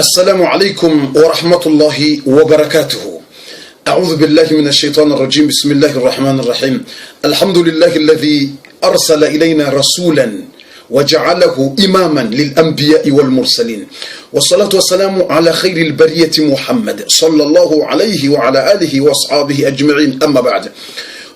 السلام عليكم ورحمة الله وبركاته. أعوذ بالله من الشيطان الرجيم. بسم الله الرحمن الرحيم. الحمد لله الذي أرسل إلينا رسولا وجعله إماما للأنبياء والمرسلين، والصلاة والسلام على خير البرية محمد صلى الله عليه وعلى آله وأصحابه أجمعين. أما بعد،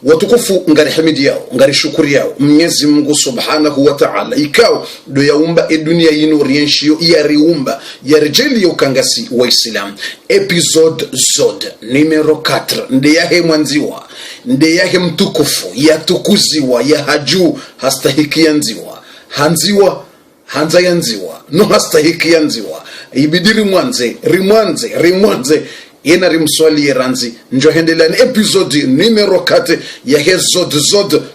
watukufu ngari hamidi yao ngari shukuri yao Mwenyezi Mungu Subhanahu wa Ta'ala ikao do yaumba dunia yino rienshio yariumba yarejeli yokangasi wa Islam episode zod numero 4 nde yahe mwanziwa nde yahe mtukufu yatukuziwa ya haju hastahiki yanziwa hanziwa hanza yanziwa no hastahiki yanziwa ibidiri mwanze rimwanze yena rimswali yeranzi njo hendelani episode numero 4 ya hezod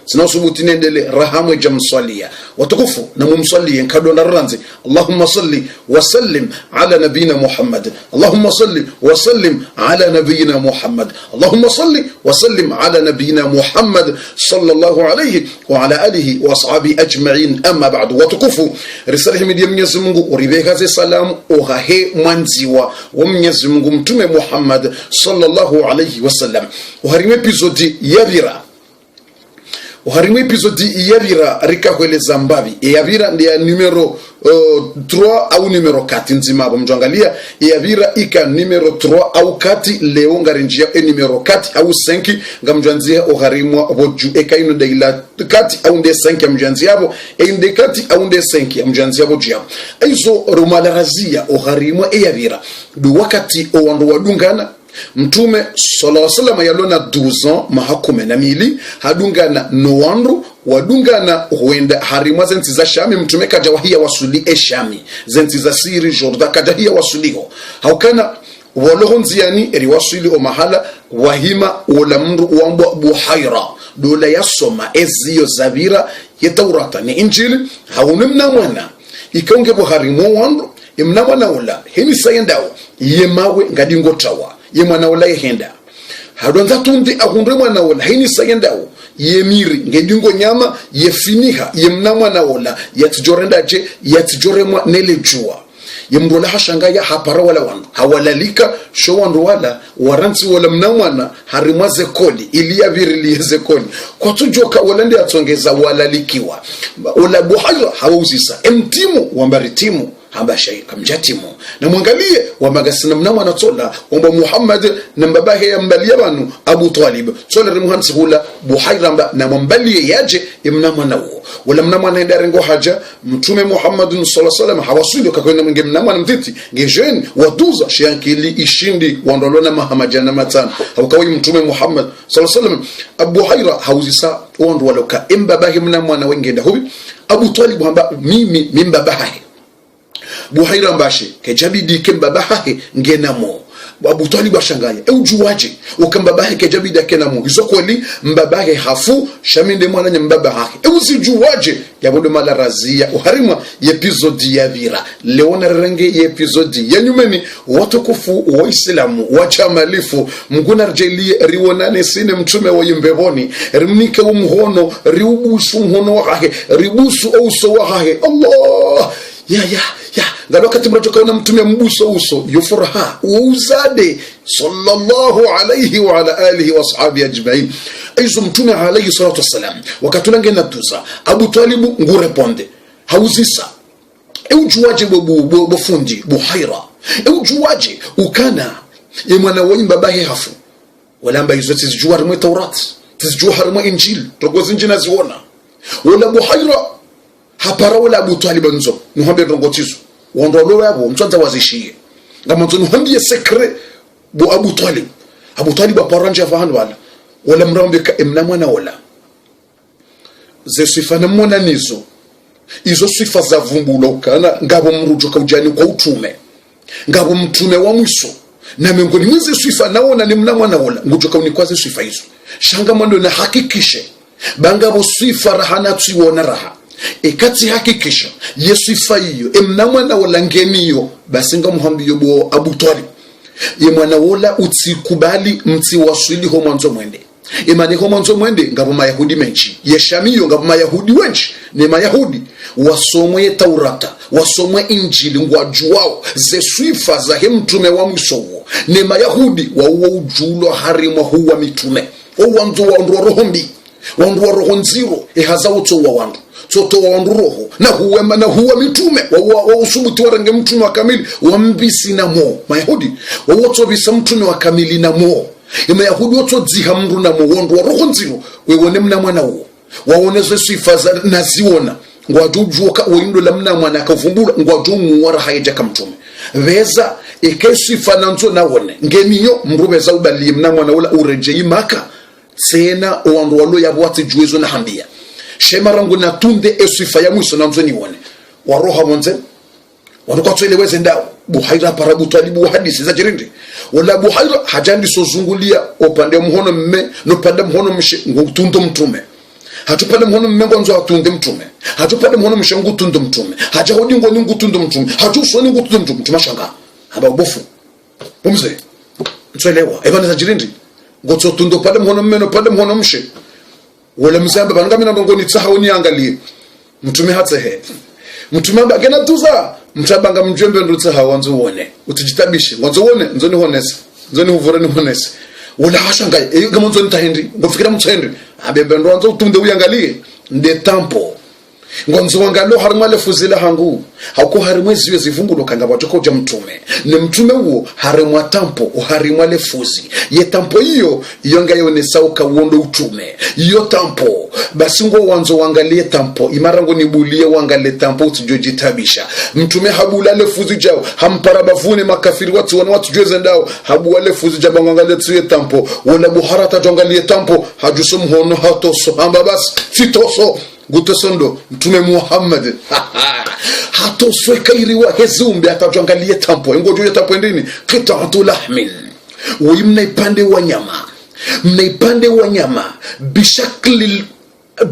zinasubuti nendele rahamwe jamswalia watukufu na mumswalie nkadonda ranzi. Allahumma salli wa sallim ala nabina Muhammad, Allahumma salli wa sallim ala nabina Muhammad, Allahumma salli wa sallim ala nabina Muhammad sallallahu alayhi wa ala alihi wa ashabi ajma'in. Amma ba'du, watukufu risalihi media Mwenyezi Mungu uribekaze salamu ohahe mwanziwa wa Mwenyezi Mungu mtume Muhammad sallallahu alayhi wasallam. Uharime episode yabira rikakweleza mbavi yabira ndiya numero 3 au numero 4 nzima hapo mtuangalia yabira ika numero 3 au 4 leo ngarinjia numero 4 au 5 ngamjanzia uharimwa boju ekaino deila 4 au nde 5 mjanzia hapo ende 4 au nde 5 mjanzia boju hapo aizo rumalarazia uharimwa yabira du wakati owandu wadungana mtume sallallahu alaihi wasallam yalona 12 ans mahakume na mili hadungana nowandu wadungana huenda harimwa zenti za Shami mtume kajawahia wasuli Shami zenti za Siri Jorda kajahia wasuliho haukana walohonziani eri wasuli o mahala wahima wala mndu wambwa Buhaira dola yasoma eziyo zabira ya Taurata ni Injili haunimna mwana ikaunge buharimwa wandu imna mwana ula hini sayendao yemawe ngadingo tawa ye mwana wala yehenda hadonza tundi ahundwe mwana wala hini sayendao yemiri ngedingo nyama yefiniha yemna mwana wala yatjorendaje yatjoremwa nele jua yemrola hashangaya hapara wala wandu hawalalika sho wandu wala waranzi wala mnamwana harimwaze koli iliyaviri liyeze koli kwa tujoka wala ndi atsongeza walalikiwa wala Buhaira hawauzisa emtimu wambaritimu hamba shaika mjatimu na mwangalie wamagasina mnamwana tola wamba Muhammad na mbabahe ya mbali yabanu Abu Talib tola rimuhansi hula Buhaira na mbali yaje mnamwana uo wala mnamwana ndarengo haja mtume Muhammad sallallahu alaihi wasallam hawasuli kakwenda mwingi mnamwana mtiti ngejeni waduza shiankili ishindi wandolona mahamajana matano haukawi mtume Muhammad sallallahu alaihi wasallam Abu Buhaira hauzisa wandu waloka mbabahe mnamwana wengenda hubi Abu Talib hamba mimi mbabahe Buhaira mbashi kejabidi kembabahe ngenamo Abu Talib ashanganya ujuwaje ukambabahe kejabidi kenamo izokweli mbabahe hafu shaminde mwana nyambabahe uzijuwaje yabodo mala razia uharimwa episode ya vira leona renge episode ya nyumeni watukufu wa Islamu wachamalifu mguna rjeli riwonane sine mtume wa yimbeboni rimnike umhono riubusu mhono wake ribusu uso wake Allah ya ngalo wakati mrajoka na mtume mbuso uso yufuraha uzade sallallahu alayhi wa ala alihi wa ashabi ajma'in. Aizo mtume alayhi salatu wassalam wakatulange na tuza Abu Talib ngureponde hauzisa ujuwaje bofundi Buhaira ujuwaje ukana ye mwana wa babahe hafu wala mba hizo tizijuwa mwa Taurat tizijuwa mwa Injili togozi njina ziona wala Buhaira hapara wala Abu Talib nzo nuhambe rongotizo wondolo yabo mtsanza wazishie ngamanzo nuhambe secret bu Abu Talib aparanja fahandu wala mrambeka emna mwana wala ze sifa na mwana nizo izo sifa za vumbulo kana ngabo mrujoka ujani kwa utume ngabo mtume wa mwiso na miongoni mwize sifa naona ni mna mwana wala ngujoka unikwaze sifa hizo shanga mwando na hakikishe bangabo sifa rahana tuiona raha ekati hakikisha yesu ifaiyo emna mwana wala ngeniyo basi ngamuhambiyo bo Abu Talib ye mwana wala utsikubali mti waswili ho mwanzo mwende imani kwa mwanzo mwende ngabo mayahudi menchi yeshamiyo ngabo mayahudi wenchi ne mayahudi wasomwe taurata wasomwe injili ngwajuwao ze swifa za mtume wa mwisowo ne mayahudi wauwo ujulo harimo huwa mitume owanzo wa roho mbi wandu wa roho nziro ehaza utso wa wandu tsoto wa wandu roho na huwa mitume wa usubuti warange mtume wa kamili wambisi na mo mayahudi wawotso bisa mtume wa kamili na mo Mayahudi woto dziha mndu na muwondo wa roho nziro wewone mna mwana uo waonezwe sifa za naziona ngwajujuka uindo la mna mwana akavumbura ngwajumu wara haija kamtume veza ikesifa nanzo nawone ngemiyo mrubeza ubali mna mwana ula ureje imaka tsena owandu walo yabwati juezo na hambia shemarangu na tunde esifa ya mwiso nanzo niwone waroha monze wanukwatweleweze ndao Buhaira parabu talibu hadisi za jirindi wala Buhaira hajandi sozungulia opande mhono mme no pande mhono mshe ngutundo mtume hatupande mhono mme ngonzo atunde mtume hatupande mhono mshe ngutundo mtume hajahodi ngoni ngutundo mtume hatusoni ngutundo mtume tumashanga haba bofu bumze mtswelewa ebana za jirindi ngotso tundo pande mhono mme no pande mhono mshe wala mzamba bangamina ngoni tsahoni angalie mtume hatsehe mtume bagena tuza mtabanga mjembe ndutse hawanzo uone utujitabishe ngonzo uone nzoni honese nzoni huvore ni honese wala hashanga kama nzoni tahendi ngofikira mtsendi abembe ndonzo utunde uyangalie nde tampo ngonzo wangalo harimale fuzila hangu hauko harimwezi zivumbulo kanga batoko ja mtume ne mtume huo harimwa tampo uharimale fuzi ye tampo hiyo yongayo ne sauka uondo utume iyo tampo basi ngo wanzo wangalie tampo imarango nibulie wangalie tampo utujojitabisha mtume habulale fuzi jao hampara bafune makafiri watu wana watu jweze ndao habuale fuzi jao wangalie tuye tampo wala buharata jongalie tampo hajuso mhono hatoso hamba basi fitoso gutosondo mtume Muhammad hato sweka iliwa hezumbi atajangalie tampo ngojo ya tampo ndini qita'atu lahmin wa mnaipande wanyama bishakli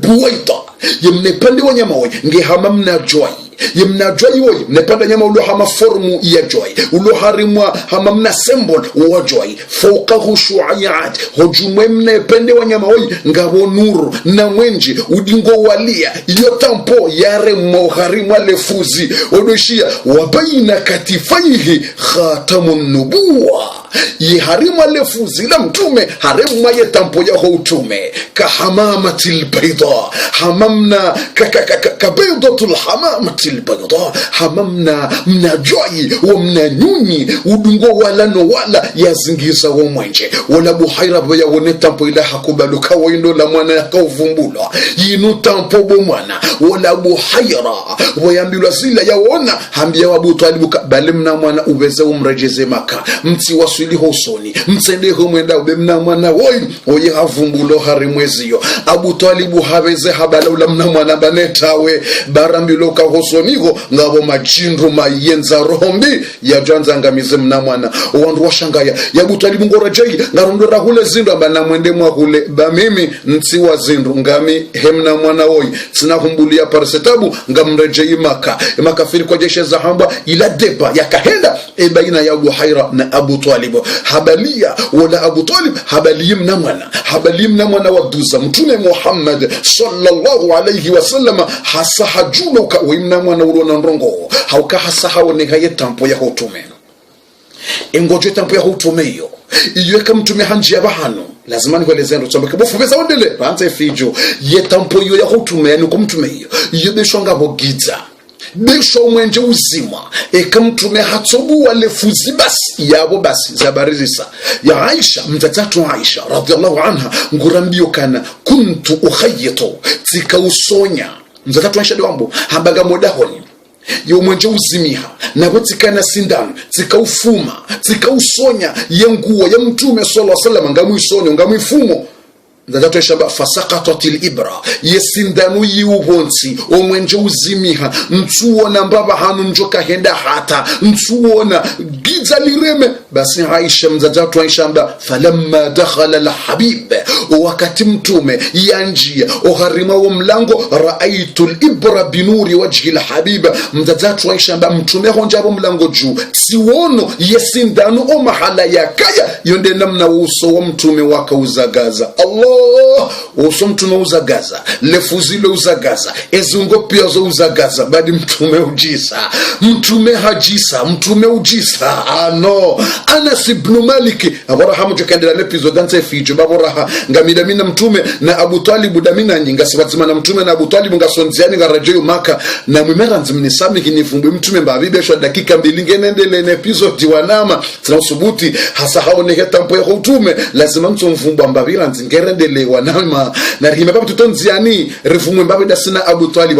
buwaita yemnaipande wanyama we nge hamamna joy yemnajoi woy mnapanda nyama ulo hama formu ya joy ulo harimwa hamamna symbol wa joy fawqahu shu'ayat hujumwe mnapende wanyama woy ngabo nuru na mwenje udingo walia iyo tampo yare moharimwa lefuzi odoshia wabaina katifaihi khatamun nubuwa yiharimwa lefuzi la mtume harimwa ye tampo ya utume kahamamatil bayda hamamna kabaydatul hamamati البيضاء hamamna mnajoi wa mnanyunyi udungo wala no wala yazingiza wa mwenje wala Buhaira baya wone tampo ila hakubaluka windo la mwana yakauvumbula yinu tampo bo mwana wala Buhaira wayambilwa zila yaona hambia Abu Talib bali mna mwana ubeze umrejeze Maka mti wasili hosoni mtsende ho mwenda ubemna mwana oyi havumbulo harimweziyo Abu Talib habeze habala ula mna mwana banetawe barambilo ka hosonigo ngabo majindu mayenza rohombi ya janza ngamize mna mwana wandu washangaya ya Abu Talib ngorajei ngarondora hule zindu abana mwende mwa hule ba mimi nti wa zindu ngami hemna mwana oyi sinakumbulia parsetabu ngamrejei Maka makafiri kwa jeshi za hamba ila deba yakahenda baina ya Buhaira na Abu Talib habalia wala Abu Talib habalim na mwana wa duza mtume Muhammad sallallahu alayhi wasallam hasa hajulo ka wimna mwana urona ndongo hauka hasa haone haye tampo ya utume ngoje tampo ya utume hiyo iweka mtume hanji ya bahano lazima nikuelezea ndo tsombe bofu beza ondele banze fijo ye tampo hiyo ya utume ni kwa mtume hiyo yebeshonga bogiza besho mwenje uzima mtume hatobu wale fuzi basi yabo basi zabaririsa ya Aisha mtatatu Aisha radhiallahu anha ngurambio kana kuntu ukhayyito tika usonya mtatatu Aisha wambo hambaga modahoni yo mwenje uzimiha na kutikana sindano tika ufuma tika usonya yenguo ya mtume sallallahu alaihi wasallam ngamuisonya ngamuifumo ndatato shaba fasaqatatil ibra yesindanu yiubonsi omwenje uzimiha ntsuona mbaba hanu njoka henda hata ntsuona zalireme basi Aisha mzazatu Aisha amba falamma dakhala alhabib wakati mtume yanjia uharima wa mlango raaitu alibra binuri wajhi alhabib mzazatu Aisha amba mtume honjaro mlango juu siwono yesindano o mahala yakaya yonde namna uso wa mtume wakauzagaza Allah uso mtume uzagaza lefuzile uzagaza ezungo pia zo uzagaza badi mtume ujisa mtume hajisa mtume ujisa ano Anas ibn Malik abarahamu jokandela episode danse fijo babaraha ngamida mina mtume na Abu Talib damina nyinga sibatima na mtume na Abu Talib ngasonziani ngarajeyo maka na mwimera nzimnisami kinifumbe mtume mbabibe shwa dakika 2 ngenendele na episode wanama tunasubuti hasa haone hetampo ya utume lazima mtu mfumba mbabira nzingerendele wanama na rihima babu tutonziani rifumwe mbabe dasina Abu Talib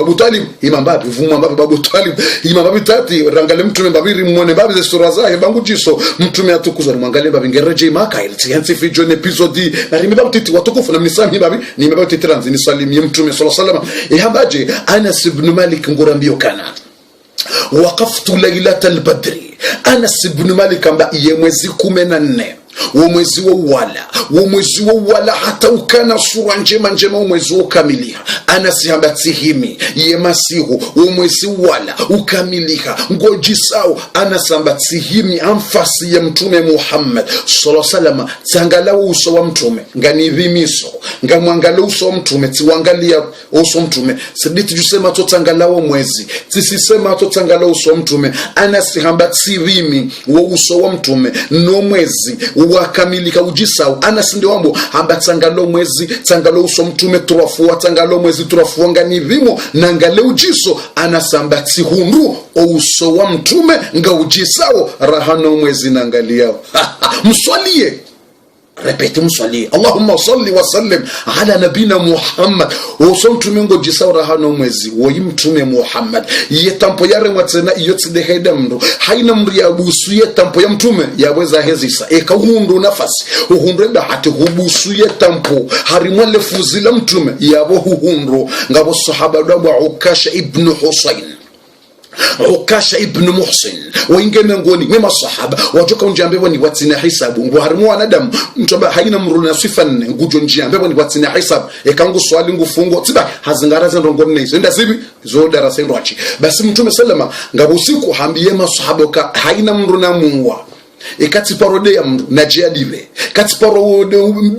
imambabi vumwa mbabe Abu Talib imambabi tati rangale mtume mbabiri mwone mbabe ze sura zahe bangu jiso mtume atukuzwa mwangalie mbabe ngereje maka ilti yansi fijo ne episode na rihima babu titi watukufu na mnisami mbabe ni mbabe titi ranzi ni salimie mtume sallallahu alaihi wasallam ihabaje Anas ibn Malik ngurambio kana waqaftu laylatal badri Anas ibn Malik amba ye mwezi 14 wa mwezi wa wala hata ukana sura njema mwezi ukamilia anasihambatihimi ye masihu wa mwezi wala ukamilika ngojisao anasambatihimi anfasi ya mtume Muhammad sallallahu alaihi wasallam tangala uso wa mtume ngani vimiso ngamwangala uso wa mtume tiwangalia uso wa mtume siditi jusema totangala wa mwezi tisisema totangala uso wa mtume anasihambatihimi wa uso wa mtume no mwezi wakamilika ujisao Anas ndio wambo ambatangalo mwezi tangalo uso mtume turafua tangalo mwezi turafua ngani vimo na ngale ujiso anasambati hundu uso wa mtume nga ujisao rahano mwezi na ngaliao mswalie repete mswalie Allahumma salli wa sallim ala nabina Muhammad uso mtume ngo jisao rahano mwezi woyi mtume Muhammad yetampo yare watena iyotide heda mndo haina mri ya busu yetampo ya mtume yaweza hezisa eka hundu nafasi uhundu hati hubusu yetampo harimwale fuzila mtume yabo hundu ngabo sahaba wa Ukasha ibn Husayn Ukasha ibn Muhsin wengine miongoni mwa sahaba wajoka unjambe ni watina hisabu ngo harimu wanadamu mtoba haina mruna sifa nne ngujo njambe ni watina hisabu ekangu swali ngufungo tiba hazingara zendo ngone hizo nda sibi zo darasa ndoachi basi mtume sallama ngabo usiku hambie masahaba haina mruna muwa ikati parode ya mru na jadive kati parode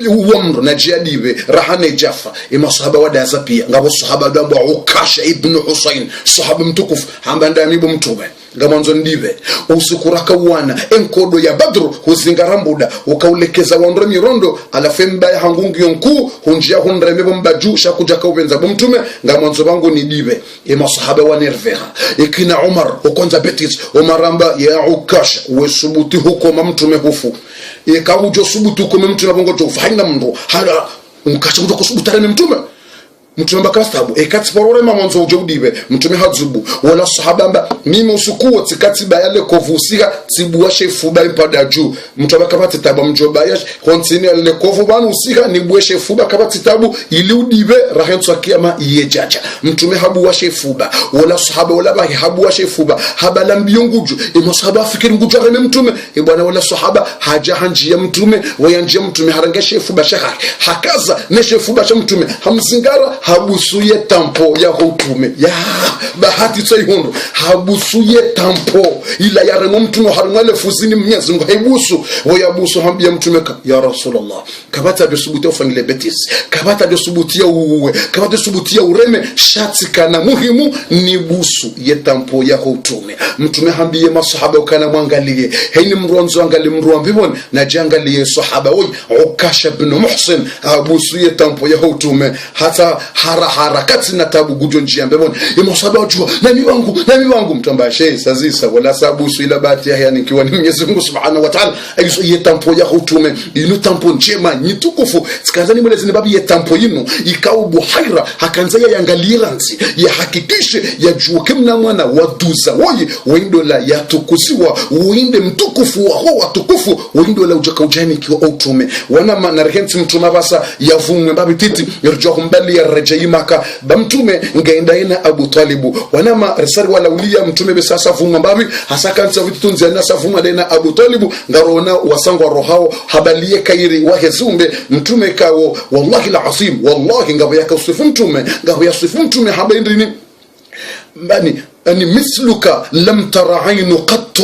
uwa mru na jadive rahane jafa masahaba wadaza pia ngabo sahaba dambwa Ukasha ibn Husayn sahaba mtukufu hamba ndani bo mtume ngamanzo ndive usikuraka uwana enkodo ya Badru huzingarambuda ukaulekeza wandro mirondo alafemba ya hangungi yonku hunjia hundremebo mbaju shakuja kaubenza bo mtume ngamanzo bangu ni dive masahaba wanerveha ikina Umar ukonza betis umaramba ya Ukasha wesubuti huko mtume hufu ikahujo subuti huko mtume bongo tofu haina mndo hala Ukasha kutoka subutare mtume mtume bakastabu ekati porore mamonzo ujudive mtume hazubu wala sahaba mimi usukuo tikatiba yale kovusiga tibuwa shefu ba impada juu mtume bakapati tabu mjoba ya continue le kovu banu usiga ni buwe shefu bakapati tabu ili udive rahentu akiyama yejaja mtume habu wa shefu ba wala sahaba wala ba habu wa shefu ba habala mbiyonguju sahaba fikiri nguju reme mtume bwana wala sahaba haja hanji ya mtume wayanji mtume haranga shefu ba shaka hakaza ne shefu ba mtume hamzingara habusuye tampo ya utume ya bahati tsayihondo habusuye tampo ila ya remo mtume harumale fuzini mnyezi ngo haibusu wayabusu hambia mtume ya Rasulullah kabata bisubutia ufangile betis kabata bisubutia uwe kabata bisubutia ureme shati kana muhimu ni busu ye tampo ya utume mtume hambie masahaba kana mwangalie haini mronzo angali mruambibone na jangalie sahaba oi Ukasha ibn Muhsin abusu ye tampo ya utume hata harakati na tabu gujo njia mbeboni masahaba wajua nami wangu mtamba shehe sazisa wala sabusu ila bahati ya nikiwa ni Mwenyezi Mungu Subhanahu wa Ta'ala aizo ye tampo ya utume inu tampo njema nyitukufu sikazani mwelezi ni babi ye tampo yinu ikao buhaira hakanza ya yangaliranzi ya hakikishe ya juke mna mwana waduza woye wendola ya tukusiwa uinde mtukufu wa ho watukufu wendola ujaka ujani kiwa utume wana manarhensi mtuma basa ya vumwe babi titi yarjohu mbali ya rejei maka bamtume ngaenda ina Abu Talibu wanama risari wala ulia mtume besasa vuma mbabi hasaka nsa vitunzi anasa vuma dena Abu Talibu ngarona wasangwa rohao habalie kairi wahezumbe mtume kawo wallahi la asim wallahi ngabo yakasifu mtume ngabo yasifu mtume habaindini bani أني مثلك لم تر عين قط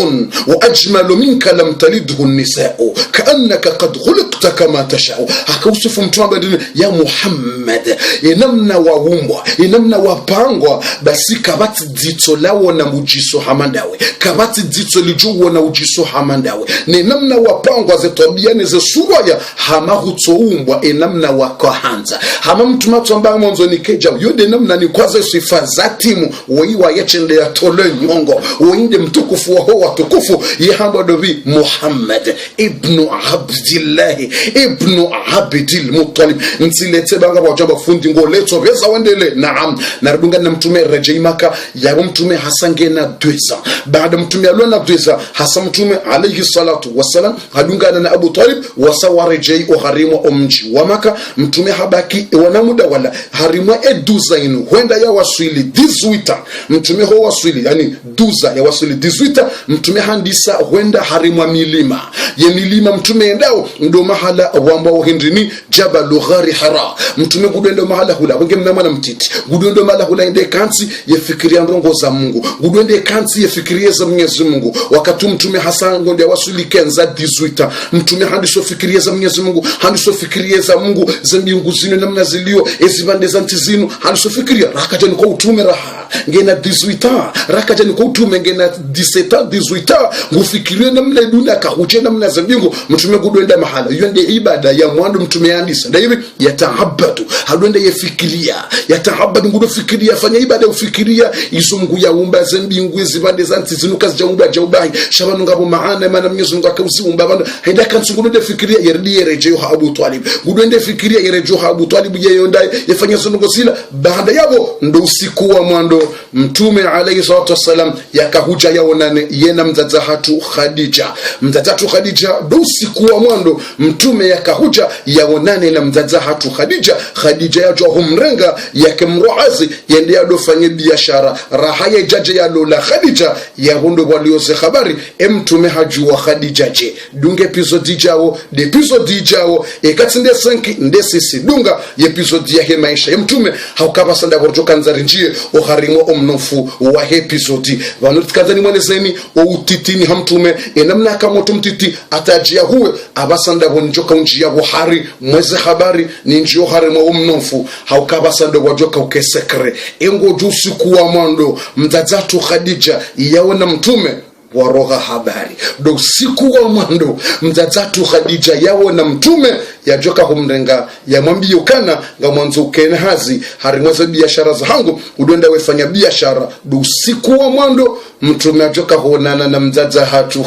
وأجمل منك لم تلده النساء كأنك قد خلقت كما تشاء هكوصف متوابد يا محمد إنمنا وومبwa إنمنا وبانغwa basi kabati dito lao na mujiso hamandawe kabati dito lijuwa na ujiso hamandawe ni namna wapangwa zetobiane ze suraya hama hutoumbwa inamna wakahanza hama mtumatu ambaye mwanzo nikeja yode namna ni kwaze sifa zatimu weiwa yachende ya tole nyongo uinde mtukufu wa huwa tukufu yehamba dobi Muhammad ibn Abdillah ibn Abdil Muttalib nsilete banga wajaba fundi ngoleto beza wendele naam narudunga na mtume rejei maka ya mtume hasange na dwiza baada mtume alwa na dwiza hasa mtume alayhi salatu wasalam hadunga na Abu Talib wasawa rejei uharimwa umji wa maka mtume habaki wanamuda wala harimwa eduzainu huenda ya waswili 18 mtume ho waswili yani duza ya waswili 18 mtume handisa huenda harimwa milima ye milima mtume endao ndo mahala wamba uhindrini Jabalu Ghari Hira mtume gudendo mahala hula wenge mnamana mtiti gudendo mahala hula ende kansi yefikiria ndongo za Mungu gudende kansi yefikiria za Mwenyezi Mungu wakati mtume Hasan ngonde waswili kenza 18 mtume handiso fikiria za Mwenyezi Mungu handiso fikiria za Mungu za mbingu zinu namna zilio ezibande za ntizinu handiso fikiria rakaja ni kwa utume raha ngena 18 rakaja ni kwa utume ngena 17 ngufikirie namna dunia kahuche namna za mbingu mtume gudenda mahala yende ibada ya mwandu mtume andisa ndio hivi yatahabatu hadwenda yefikiria yatahabatu ngudo fikiria fanya ibada ufikiria iso Mungu ya umba za mbingu ezibande za ntizinu kazi ja umba jaubahi shabanu ngabo maana maana Mwenyezi Mungu akauziumba bando henda kansungudo de fikiria yerdi yerejo ha Abu Talib gudende fikiria yerejo ha Abu Talib yeyonda yafanya sungo sila baada yabo ndo usiku wa mwando mtume alayhi salatu wasalam yakahuja yaonane yena mzazahatu Khadija mzazahatu Khadija ndo usiku wa mwando mtume yakahuja yaonane na mzazahatu Khadija yajo humrenga yakemroazi yende yadofanye biashara raha ya jaje ya lola Khadija ya hundo walioze habari mtume hajua Khadija je dunge episode jao de episode jao ekatinde 5 ndesisi dunga episode ya maisha ya mtume haukaba sanda kutoka nzarinjie oharimo omnofu wa episode vanutikaza mwanezeni outitini hamtume enamna kama mtiti atajia huwe abasanda bonjoka unjia buhari mweze habari ni njio harimo omnofu haukaba sanda wajoka ukesekre engo jusi kuwa mwando mzazatu Khadija yaona mtume waroga habari do siku wa mwando mzazatu Khadija yawo na mtume yajoka humrenga ya mwambio kana nga mwanzo ukene hazi harimwaza biashara za hangu udonda wefanya biashara do siku wa mwando mtume ajoka huonana na mzazatu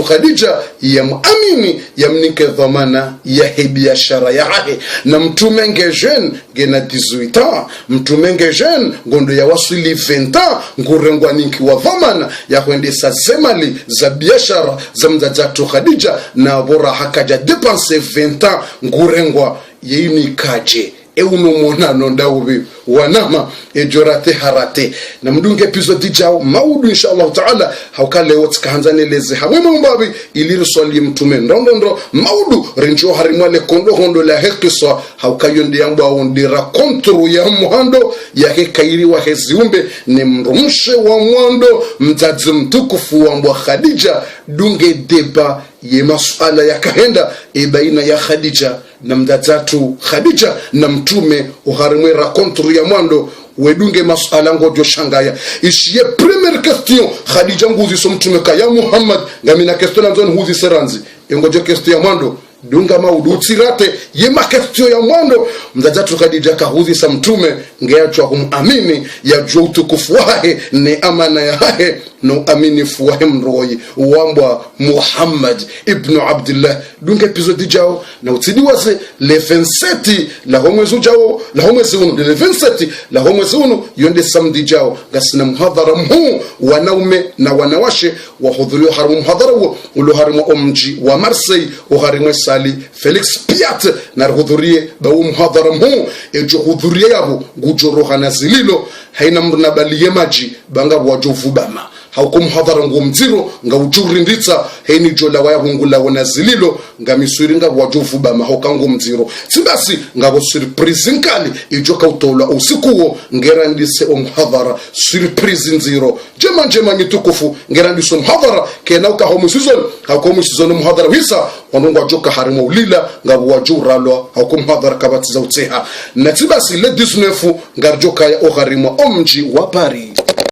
Khadija ya muamini ya mnike dhamana ya he biashara ya hahe na mtume ngejen gena 18 mtume ngejen ngondo ya wasuli 20 ngurengwa ninki wa dhamana ya kuendesa zemali za biashara za mzazatu Khadija na bora hakaja depanse 20 ngurengwa yeini kaje euno monano ndaubi wanama ejorate harate na mdunge episode jao maudu inshallah taala haukale wotskahanzane leze hamwe mbabi iliru swali mtume ndondo maudu renjo harimwale kondo hondo la hekiswa haukayonde yamba ondira kontro ya muhando yake kairi wa heziumbe ni mrumshe wa mwando mzazi mtukufu wa mbwa Khadija dunge deba ye masuala ya kahenda baina ya Khadija na mzazatu Khadija na mtume uharimwe rakontru ya mwando wedunge masuala ngojo shangaya ishiye premier question Khadija nguzi so mtume kaya Muhammad ngamina question anzoni huzi seranzi ngojo question ya mwando dunga maudu tsirate yema question ya mwando mzazatu Khadija kahuzi sa mtume ngeachwa humamini ya utukufu wahe ne amana ya hahe no amini fuwahe mroi wambwa Muhammad ibn Abdillah dunga episode jao na utidiwase le 27 la homwezu jao la homwezi unu le 27 la homwezi unu yonde samedi jao gasina muhadhara mhu wanaume na wanawashe wahudhurio harimu muhadhara ulo harimu omji wa Marseille uharimwe Sali Felix Piat na hudhurie ba muhadhara huu ejo hudhurie yabo gujoroha na zililo haina mruna baliye maji banga wajovubama hauko muhadhara ngomziro nga ujurinditsa heni jola waya hungula wana zililo nga misuri nga wajovubama hauka ngomziro sibasi nga go surprise nkali ijoka utola usikuo ngerandise muhadhara surprise nziro jema nyitukufu ngerandise muhadhara kena uka homusizon hauko musizon muhadhara wisa wanunga joka harimo ulila nga wajuralo hauko muhadhara kabatiza uteha na sibasi le 19 ngarjoka ya oharimo omji wa Paris.